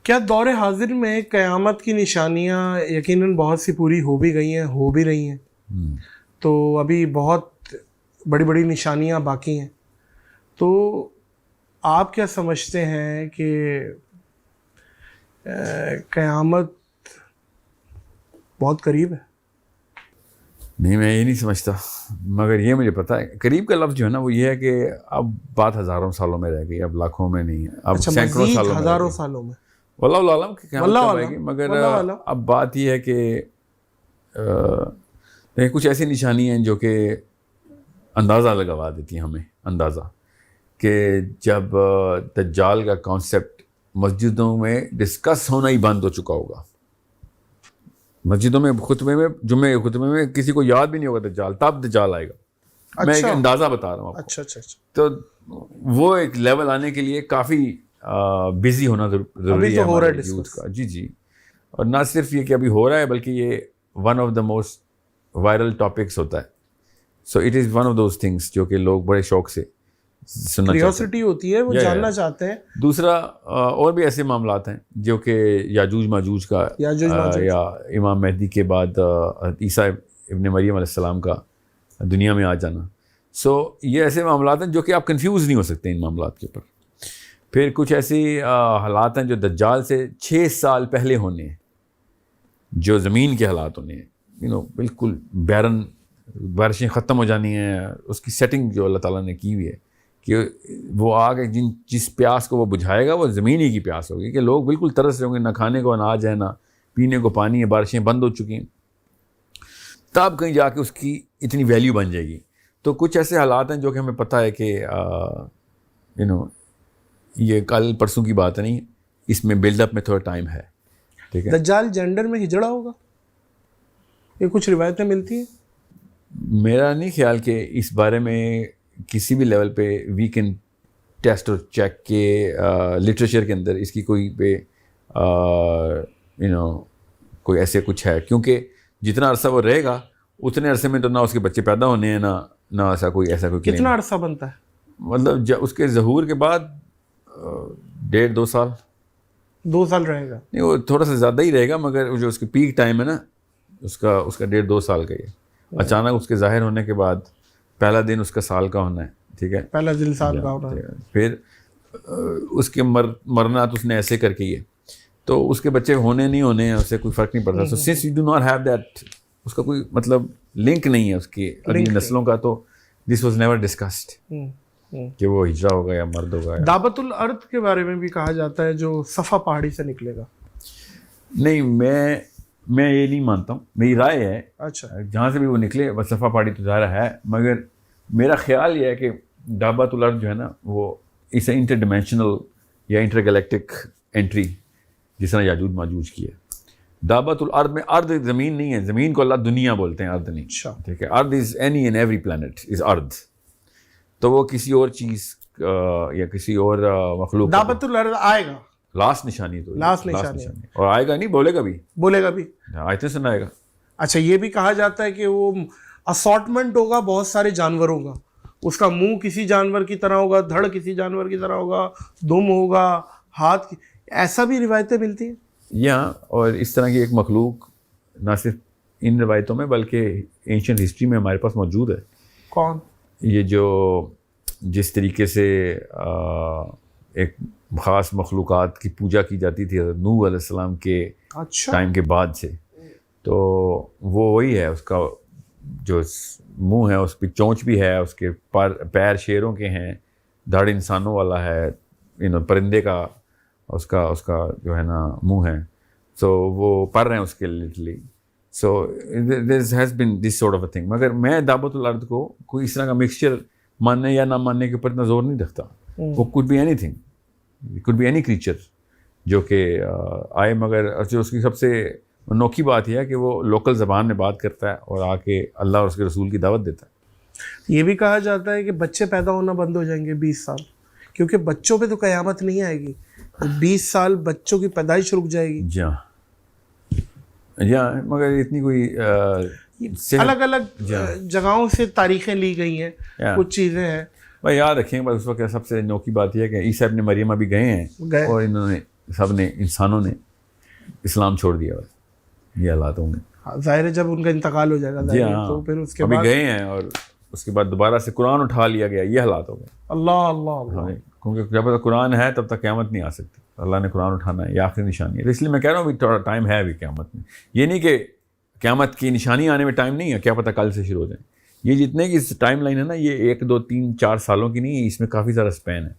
کیا دور حاضر میں قیامت کی نشانیاں یقیناً بہت سی پوری ہو بھی گئی ہیں، ہو بھی رہی ہیں، تو ابھی بہت بڑی بڑی نشانیاں باقی ہیں، تو آپ کیا سمجھتے ہیں کہ قیامت بہت قریب ہے؟ نہیں، میں یہ نہیں سمجھتا، مگر یہ مجھے پتا ہے قریب کا لفظ جو ہے نا وہ یہ ہے کہ اب بات ہزاروں سالوں میں رہ گئی، اب لاکھوں میں نہیں ہے، اب سینکڑوں سالوں میں، ہزاروں سالوں میں، واللہ عالم کہ قیامت کب آئے گی، مگر اب بات یہ ہے کہ کچھ ایسی نشانی ہیں جو کہ اندازہ لگوا دیتی ہیں ہمیں، اندازہ کہ جب دجال کا کانسیپٹ مسجدوں میں ڈسکس ہونا ہی بند ہو چکا ہوگا، مسجدوں میں خطبے میں، جمعے کے خطبے میں کسی کو یاد بھی نہیں ہوگا دجال، تب دجال آئے گا۔ میں ایک اندازہ بتا رہا ہوں آپ کو۔ تو وہ ایک لیول آنے کے لیے کافی بزی ہونا ضروری ہے ہمارے یوتھ کا۔ جی، اور نہ صرف یہ کہ ابھی ہو رہا ہے بلکہ یہ one of the most viral topics ہوتا ہے۔ So it is one of those things جو کہ لوگ بڑے شوق سے سننا چاہتے ہیں، کیوریوسٹی ہوتی ہے، وہ جاننا چاہتے ہیں۔ دوسرا اور بھی ایسے معاملات ہیں جو کہ یاجوج ماجوج کا یا امام مہدی کے بعد عیسیٰ ابن مریم علیہ السلام کا دنیا میں آ جانا۔ سو یہ ایسے معاملات ہیں جو کہ آپ کنفیوز نہیں ہو سکتے ان معاملات کے اوپر۔ پھر کچھ ایسی حالات ہیں جو دجال سے 6 سال پہلے ہونے ہیں، جو زمین کے حالات ہونے ہیں، بالکل بیرن، بارشیں ختم ہو جانی ہیں، اس کی سیٹنگ جو اللہ تعالیٰ نے کی ہوئی ہے کہ وہ آگ جس پیاس کو وہ بجھائے گا وہ زمین ہی کی پیاس ہوگی، کہ لوگ بالکل ترس رہے ہوں گے، نہ کھانے کو اناج ہے، نہ پینے کو پانی ہے، بارشیں بند ہو چکی ہیں، تب کہیں جا کے اس کی اتنی ویلیو بن جائے گی۔ تو کچھ ایسے حالات ہیں جو کہ ہمیں پتہ ہے کہ یہ کل پرسوں کی بات نہیں، اس میں بلڈ اپ میں تھوڑا ٹائم ہے، ٹھیک ہے۔ دجال جینڈر میں ہجڑا ہوگا، یہ کچھ روایتیں ملتی ہیں۔ میرا نہیں خیال کہ اس بارے میں کسی بھی لیول پہ وی کین ٹیسٹ اور چیک کہ لٹریچر کے اندر اس کی کوئی پہ کوئی ایسے کچھ ہے، کیونکہ جتنا عرصہ وہ رہے گا اتنے عرصے میں تو نہ اس کے بچے پیدا ہونے ہیں، نہ ایسا کوئی کتنا عرصہ بنتا ہے، مطلب اس کے ظہور کے بعد 1.5-2 سال 2 سال رہے گا، نہیں وہ تھوڑا سا زیادہ ہی رہے گا، مگر جو اس کی پیک ٹائم ہے نا اس کا 1.5-2 سال کا یہ اچانک اس کے ظاہر ہونے کے بعد پہلا دن اس کا سال کا ہونا ہے، ٹھیک ہے، پہلا دن سال کا ہونا ہے، پھر اس کے مرنا تو اس نے ایسے کر کے ہی ہے، تو اس کے بچے ہونے نہیں ہونے ہیں اس سے کوئی فرق نہیں پڑتا۔ So sense you do not have that, اس کا کوئی مطلب لنک نہیں ہے اس کی اگلی نسلوں کا، تو دس واز نیور ڈسکسڈ کہ وہ ہجرا ہوگا یا مرد ہوگا۔ دعوت الارض کے بارے میں بھی کہا جاتا ہے جو صفا پہاڑی سے نکلے گا۔ نہیں، میں یہ نہیں مانتا ہوں، میری رائے ہے اچھا جہاں سے بھی وہ نکلے بس صفا پہاڑی تو ظاہر ہے، مگر میرا خیال یہ ہے کہ دعوت الارض جو ہے نا وہ اس انٹر ڈیمینشنل یا انٹر گلیکٹک انٹری جس طرح یاجوج ماجوج کی ہے۔ دعوت الارض میں ارض زمین نہیں ہے، زمین کو اللہ دنیا بولتے ہیں، ارض نہیں، ٹھیک ہے۔ ارض is any and every plant is ارض، تو وہ کسی اور چیز یا کسی اور مخلوق، دعوت الارض آئے گا، لاسٹ نشانی تو لاسٹ نشانی، اور آئے گا نہیں، بولے گا بھی، آیتیں سنائے گا۔ اچھا، یہ بھی کہا جاتا ہے کہ وہ اسارٹمنٹ ہوگا بہت سارے جانوروں کا، اس کا منہ کسی جانور کی طرح ہوگا، دھڑ کسی جانور کی طرح ہوگا، دم ہوگا، ہاتھ، ایسا بھی روایتیں ملتی ہیں یہاں۔ اور اس طرح کی ایک مخلوق نہ صرف ان روایتوں میں بلکہ اینشینٹ ہسٹری میں ہمارے پاس موجود ہے۔ کون؟ یہ جو جس طریقے سے ایک خاص مخلوقات کی پوجا کی جاتی تھی حضرت نوح علیہ السلام کے ٹائم کے بعد سے، تو وہ وہی ہے، اس کا جو منہ ہے اس پہ چونچ بھی ہے، اس کے پیر شیروں کے ہیں، دھڑ انسانوں والا ہے، پرندے کا اس کا جو ہے نا منہ ہے، سو وہ پڑھ رہے ہیں اس کے literally. So there has been this sort of a thing, مگر میں دعوت الارض کو کوئی اس طرح کا مکسچر ماننے یا نہ ماننے کے اوپر اتنا زور نہیں رکھتا۔ وہ could be anything, could be any creature جو کہ آئے، مگر اس کی سب سے انوکھی بات یہ ہے کہ وہ لوکل زبان میں بات کرتا ہے اور آ کے اللہ اور اس کے رسول کی دعوت دیتا ہے۔ یہ بھی کہا جاتا ہے کہ بچے پیدا ہونا بند ہو جائیں گے 20 سال، کیونکہ بچوں پہ تو قیامت نہیں آئے گی، 20 سال بچوں کی پیدائش رک جائے گی۔ جی ہاں، مگر اتنی کوئی الگ الگ جگہوں سے تاریخیں لی گئی ہیں، کچھ چیزیں ہیں۔ بھائی یاد رکھیں، بس اس وقت سب سے انوکھی بات یہ ہے کہ عیسیٰ ابن مریم ابھی گئے ہیں اور انہوں نے سب نے انسانوں نے اسلام چھوڑ دیا بس. یہ حالات ہوں گے. ظاہر ہے جب ان کا انتقال ہو جائے گا جی ہاں, تو پھر اس کے ابھی بعد گئے ہیں اور اس کے بعد دوبارہ سے قرآن اٹھا لیا گیا, یہ حالات ہو گئے. اللہ اللہ اللہ. کیونکہ جب تک قرآن ہے تب تک قیامت نہیں آ سکتی. اللہ نے قرآن اٹھانا ہے, یہ آخری نشانی ہے. تو اس لیے میں کہہ رہا ہوں تھوڑا ٹائم ہے ابھی قیامت میں. یہ نہیں کہ قیامت کی نشانی آنے میں ٹائم نہیں ہے, کیا پتہ کل سے شروع ہو جائیں. یہ جتنے کی ٹائم لائن ہے نا, یہ 1 2 3 4 سالوں کی نہیں ہے, اس میں کافی زیادہ اسپین ہے.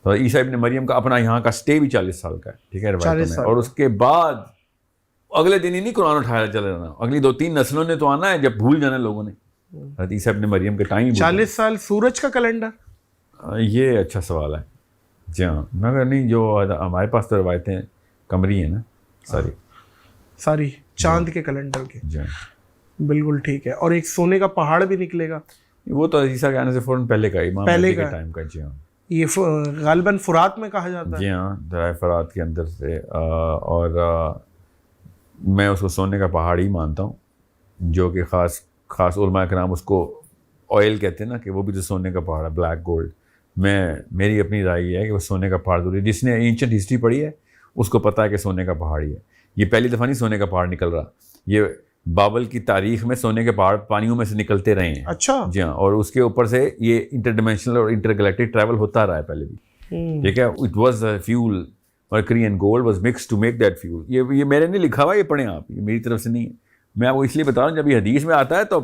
تو عیسیٰ ابن مریم کا اپنا یہاں کا اسٹے بھی 40 سال کا ہے, ٹھیک ہے, روایتوں میں. اور اس کے بعد اگلے دن ہی نہیں قرآن اٹھایا چلے جانا, اگلی 2 3 نسلوں نے تو آنا ہے جب بھول جانا لوگوں نے. حضرت عیسیٰ ابن مریم کے ٹائم 40 سال سورج کا کیلنڈر, یہ اچھا سوال ہے. جی ہاں, مگر نہیں, جو ہمارے پاس تو روایتیں قمری ہیں نا ساری چاند کے کیلنڈر کے. جی بالکل ٹھیک ہے. اور ایک سونے کا پہاڑ بھی نکلے گا, وہ تو عیسیٰ کے آنے سے فوراً پہلے کا, امام مہدی کے ٹائم کا. جی ہاں, یہ غالباً فرات میں کہا جاتا ہے. جی ہاں, درائے فرات کے اندر سے. اور میں اس کو سونے کا پہاڑ ہی مانتا ہوں, جو کہ خاص علماء کرام اس کو آئل کہتے ہیں نا, کہ وہ بھی تو سونے کا پہاڑ ہے, بلیک گولڈ. میری اپنی رائے یہ ہے کہ وہ سونے کا پہاڑ ضروری ہے. جس نے اینشنٹ ہسٹری پڑھی ہے اس کو پتہ ہے کہ سونے کا پہاڑ ہی ہے. یہ پہلی دفعہ نہیں سونے کا پہاڑ نکل رہا, یہ بابل کی تاریخ میں سونے کے پہاڑ پانیوں میں سے نکلتے رہے ہیں. اچھا. جی ہاں, اور اس کے اوپر سے یہ انٹر ڈائمینشنل اور انٹر گلیکٹک ٹریول ہوتا رہا ہے پہلے بھی, ٹھیک ہے. It was a fuel, mercury and gold was mix to make that fuel. یہ میرے نہیں لکھا ہوا, یہ پڑھیں آپ, یہ میری طرف سے نہیں ہے. میں آپ کو اس لیے بتا رہا ہوں, جب یہ حدیث میں آتا ہے تو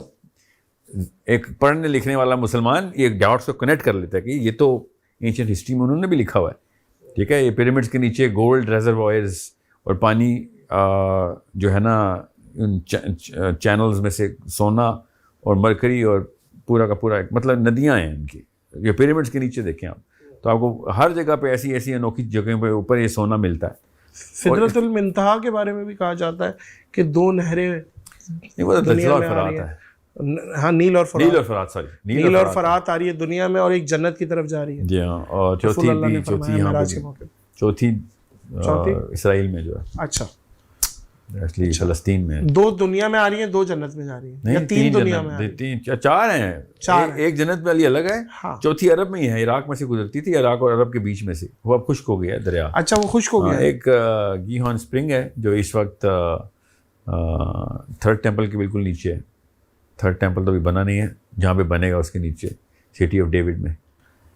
ایک پڑھنے لکھنے والا مسلمان یہ ڈاٹس کو کنیکٹ کر لیتا ہے کہ یہ تو اینشنٹ ہسٹری میں انہوں نے بھی لکھا ہوا ہے, ٹھیک ہے. یہ پیرامڈس کے نیچے گولڈ ریزروائرز اور پانی جو ہے نا ان چینلز میں سے سونا اور مرکری اور پورا کا پورا مطلب ندیاں ہیں ان کی. یہ پیرامڈس کے نیچے دیکھیں آپ, تو آپ کو ہر جگہ پہ ایسی انوکھی جگہوں پہ اوپر یہ سونا ملتا ہے. سدرۃ المنتہا کے بارے میں بھی کہا جاتا ہے کہ 2 نہریں دجلہ اور فرات ہے. ہاں, نیل اور فرات نیل اور فرات آ رہی ہے دنیا میں, اور ایک جنت کی طرف جا رہی ہے. جی ہاں, اور چوتھی اسرائیل میں جو ہے. اچھا, فلسطین میں 2 دنیا میں آ رہی ہیں, 2 جنت میں جا رہی ہیں, یا 3 دنیا میں 4 ہیں. ایک جنت والی الگ ہے, چوتھی عرب میں ہی ہے, عراق میں سے گزرتی تھی, عراق اور عرب کے بیچ میں سے. وہ اب خشک ہو گیا ہے دریا. اچھا, وہ خشک ہو گیا. ایک گیہان اسپرنگ ہے جو اس وقت 3rd ٹیمپل کے بالکل نیچے ہے. 3rd ٹیمپل تو ابھی بنا نہیں ہے, جہاں پہ بنے گا اس کے نیچے سٹی آف ڈیوڈ میں.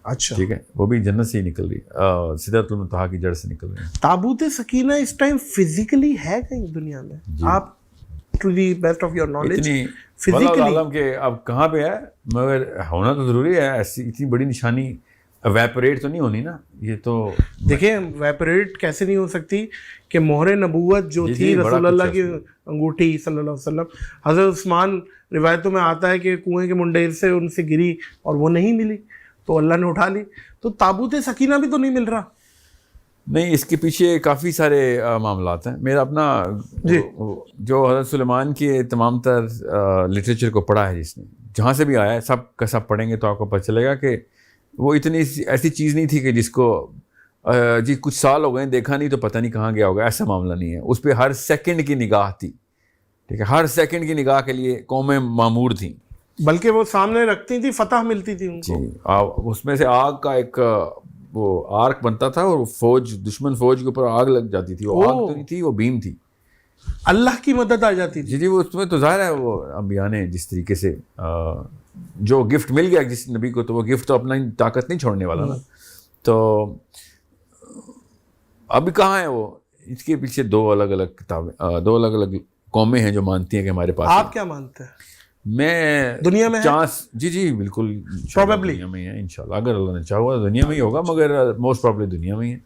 اچھا, ٹھیک ہے, وہ بھی جنت سے ہی نکل رہی ہے, سدرۃ المنتہا کی جڑ سے نکل رہی ہے. تابوت سکینہ اس ٹائم فزیکلی ہے کہیں دنیا میں؟ آپ to the best of your knowledge physically کہ اب کہاں پہ ہے, مگر ہونا تو ضروری ہے. ایسی اتنی بڑی نشانی ایویپوریٹ تو نہیں ہونی نا. یہ تو دیکھیں ایویپوریٹ کیسے نہیں ہو سکتی کہ مہر نبوت جو تھی رسول اللہ کی انگوٹھی صلی اللہ علیہ وسلم, حضرت عثمان روایتوں میں آتا ہے کہ کنویں کے منڈیر سے ان سے گری اور وہ نہیں ملی تو اللہ نے اٹھا لی. تو تابوت سکینہ بھی تو نہیں مل رہا. نہیں, اس کے پیچھے کافی سارے معاملات ہیں. میرا اپنا جو حضرت سلیمان کی تمام تر لٹریچر کو پڑھا ہے, جس نے جہاں سے بھی آیا ہے, سب کا سب پڑھیں گے تو آپ کو پتہ چلے گا کہ وہ اتنی ایسی چیز نہیں تھی کہ جس کو جی کچھ سال ہو گئے دیکھا نہیں تو پتہ نہیں کہاں گیا ہوگا. ایسا معاملہ نہیں ہے. اس پہ ہر سیکنڈ کی نگاہ تھی, ٹھیک ہے, ہر سیکنڈ کی نگاہ کے لیے قومیں معمور تھیں, بلکہ وہ سامنے رکھتی تھی, فتح ملتی تھی ان کو. جی, اس میں سے آگ کا ایک وہ آرک بنتا تھا, اور فوج دشمن فوج کے اوپر آگ لگ جاتی تھی. وہ آگ تو نہیں تھی, وہ بیم تھی, اللہ کی مدد آ جاتی تھی. جی, وہ اس میں تو ظاہر ہے وہ انبیاء نے جس طریقے سے جو گفٹ مل گیا جس نبی کو, تو وہ گفٹ تو اپنا طاقت نہیں چھوڑنے والا نا. تو ابھی کہاں ہے وہ, اس کے پیچھے 2 الگ الگ کتابیں, 2 الگ الگ قومیں ہیں جو مانتی ہیں کہ ہمارے پاس. آپ کیا مانتے ہیں؟ میں دنیا میں چانس جی بالکل دنیا میں ہی ہے انشاءاللہ. اگر اللہ نے چاہا دنیا میں ہی ہوگا, مگر موسٹ پرابلی دنیا میں ہی ہے.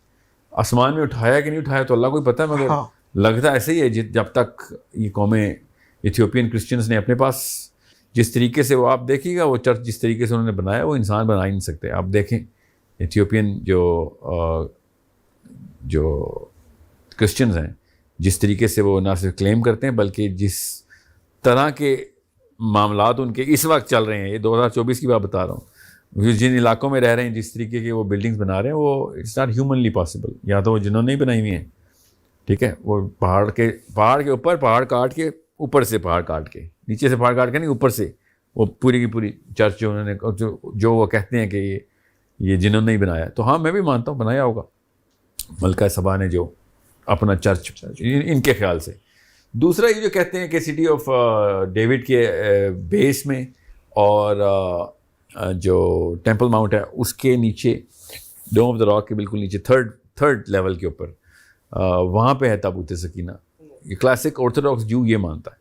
آسمان میں اٹھایا کہ نہیں اٹھایا تو اللہ کو ہی پتہ ہے, مگر لگتا ایسے ہی ہے. جب تک یہ قومیں ایتھیوپین کرسچنز نے اپنے پاس جس طریقے سے, وہ آپ دیکھیے گا وہ چرچ جس طریقے سے انہوں نے بنایا, وہ انسان بنا ہی نہیں سکتے. آپ دیکھیں ایتھیوپین جو کرسچنز ہیں, جس طریقے سے وہ نہ صرف کلیم کرتے ہیں بلکہ جس طرح کے معاملات ان کے اس وقت چل رہے ہیں, یہ 2024 کی بات بتا رہا ہوں, جن علاقوں میں رہ رہے ہیں, جس طریقے کے وہ بلڈنگز بنا رہے ہیں, وہ اٹس ناٹ ہیومنلی پاسبل. یا تو وہ جنہوں نے ہی بنائی ہوئی ہیں, ٹھیک ہے, وہ پہاڑ کے اوپر پہاڑ کاٹ کے, اوپر سے پہاڑ کاٹ کے, نیچے سے پہاڑ کاٹ کے نہیں, اوپر سے وہ پوری کی پوری چرچ جو انہوں نے جو وہ کہتے ہیں کہ یہ جنہوں نے ہی بنایا. تو ہاں, میں بھی مانتا ہوں بنایا ہوگا, ملکہ سبا نے جو اپنا چرچ ان کے خیال سے. دوسرا یہ جو کہتے ہیں کہ سٹی آف ڈیوڈ کے بیس میں اور جو ٹیمپل ماؤنٹ ہے اس کے نیچے ڈوم آف دا راک کے بالکل نیچے تھرڈ لیول کے اوپر وہاں پہ ہے تابوت سکینہ. یہ کلاسک آرتھوڈاکس جو یہ مانتا ہے.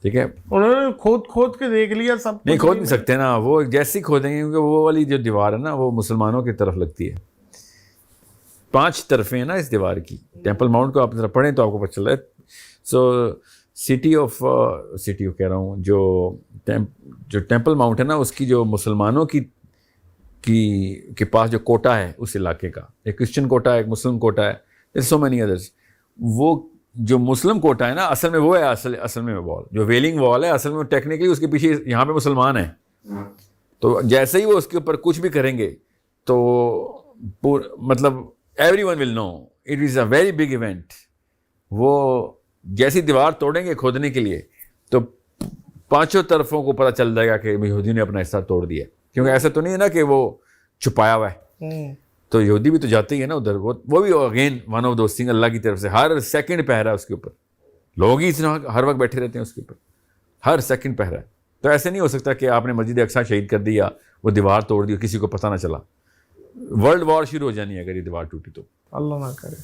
ٹھیک ہے, انہوں نے کھود کے دیکھ لیا سب. نہیں کھود نہیں سکتے نا, وہ جیسے ہی کھودیں گے کیونکہ وہ والی جو دیوار ہے نا وہ مسلمانوں کی طرف لگتی ہے. 5 طرفیں ہیں نا اس دیوار کی. ٹیمپل ماؤنٹ کو آپ ذرا پڑھیں تو آپ کو پتہ چل رہا ہے. سو سٹی آف کہہ رہا ہوں جو ٹیمپل ماؤنٹ ہے نا اس کی جو مسلمانوں کے پاس جو کوٹا ہے اس علاقے کا, ایک کرسچن کوٹا ہے, ایک مسلم کوٹا ہے, دیر سو مینی ادرس. وہ جو مسلم کوٹا ہے نا اصل میں وہ ہے اصل میں وال, جو ویلنگ وال ہے اصل میں ٹیکنیکلی اس کے پیچھے یہاں پہ مسلمان ہیں. تو جیسے ہی وہ اس کے اوپر کچھ بھی کریں گے تو مطلب everyone will know it is a very big event. وہ جیسی دیوار توڑیں گے کھودنے کے لیے تو 5 طرفوں کو پتہ چل جائے گا کہ یہودی نے اپنا حصہ توڑ دیا. کیونکہ ایسا تو نہیں ہے نا کہ وہ چھپایا ہوا ہے, تو یہودی بھی تو جاتے ہی ہے نا ادھر. وہ بھی again one of those thing اللہ کی طرف سے ہر سیکنڈ پہرا ہے اس کے اوپر. لوگ ہی اتنا ہر وقت بیٹھے رہتے ہیں اس کے اوپر, ہر سیکنڈ پہرا ہے. تو ایسے نہیں ہو سکتا کہ آپ نے مسجد اقصیٰ شہید کر دیا, وہ دیوار توڑ دی, کسی کو پتہ نہ چلا. ورلڈ وار شروع ہو جانی ہے اگر یہ دیوار ٹوٹی تو. اللہ نہ کرے.